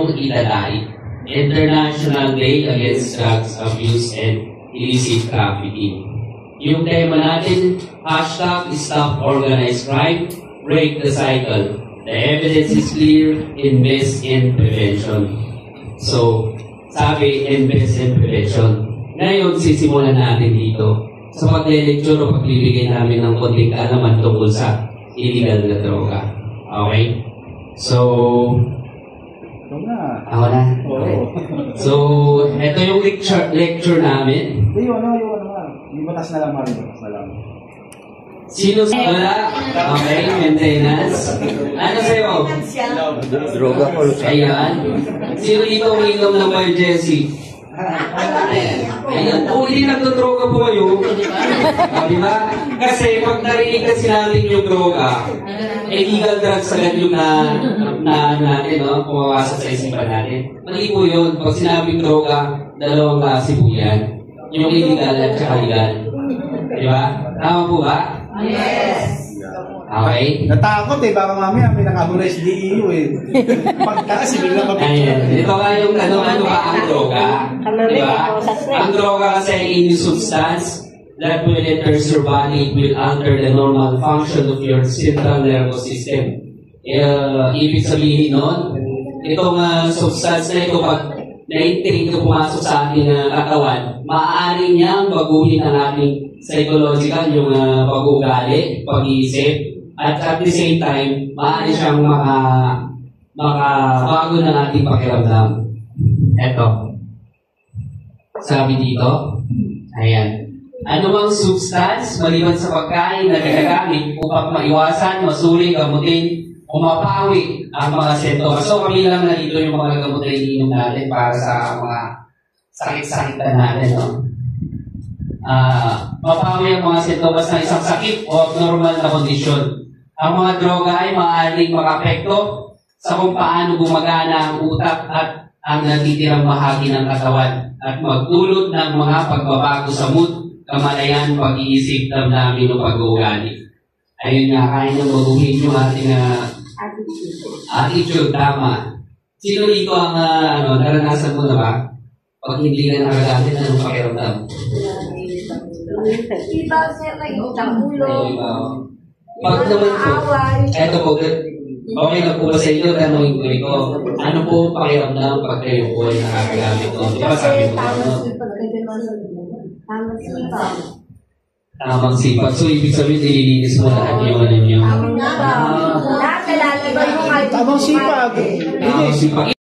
inyong italain. International Day Against Drugs Abuse and Illicit Trafficking. Yung tema natin, #Stop Organized Crime, Break the Cycle. The evidence is clear, invest in prevention. So, sabi, invest in prevention. Ngayon, sisimulan natin dito sa pag-lecture o pagbibigay namin ng konting kaalaman tungkol sa illegal na droga. Okay? So, ako na. Okay. So, ito yung lecture namin. Yung batas na lang, Mario. Sino sa wala? Okay, maintenance. Ano sa'yo? Droga ko. Ayan. Sino dito uminom ng emergency? Ayan. Hindi nagdodroga po kayo. Di ba? Kasi pag narinig kasi namin yung droga, illegal drugs agad yung natin, no? Pumawasok sa isipan natin. Mali po yun. Pag sinabing droga, dalawang klase po yan. Yung illegal at saka legal. Di ba? Tama po ba? Yes! Okay? Natakot baka mamaya may nakahula sa DEU Pagtaas, bigla mapicture. Ayan. Ito nga yung ano ba ang droga? Di ba? Ang droga kasi ay any substance that will enter your body, will alter the normal function of your central nervous system. Ibig sabihin nun, itong substance na ito, pag na-intake ito pumasok sa ating katawan, maaari niyang baguhin ang ating psychological, yung pag-ugali, pag-iisip, at the same time, maaari siyang makabago ng ating pakiramdam. Eto. Sabi dito, ayan. Anumang substance, maliban sa pagkain na ginagamit upang maiwasan, masuri, gamutin, o mapawi ang mga sintomas. So, kami lang na dito yung mga gamot na iniinom natin para sa mga sakit-sakitan natin, no? Mapawi ang mga sintomas ng isang sakit o abnormal na kondisyon. Ang mga droga ay maaaring makapekto sa kung paano gumagana ang utak at ang natitirang bahagi ng katawan at magdulot ng mga pagbabago sa mood, kamalayan, pag-iisip, damdamin o pag-uugali. Ayun nga, kaya nang baguhin yung ating attitude, tama. Sino dito ang naranasan mo na ba? Pag hindi ka nakagamit, anong pakiramdam? Diba siya kayo sa ulo? Pag naman po, eto po, okay na po ba sa inyo, tanongin ko ito, ano po pakiramdam pag kayo po ay nakagamit o? Di ba sabi mo ano? Tamang sipag. So, ibig sabihin, ililinis mo lahat yung ano nyo. Tamang sipag. Tamang sipag. Tamang sipag.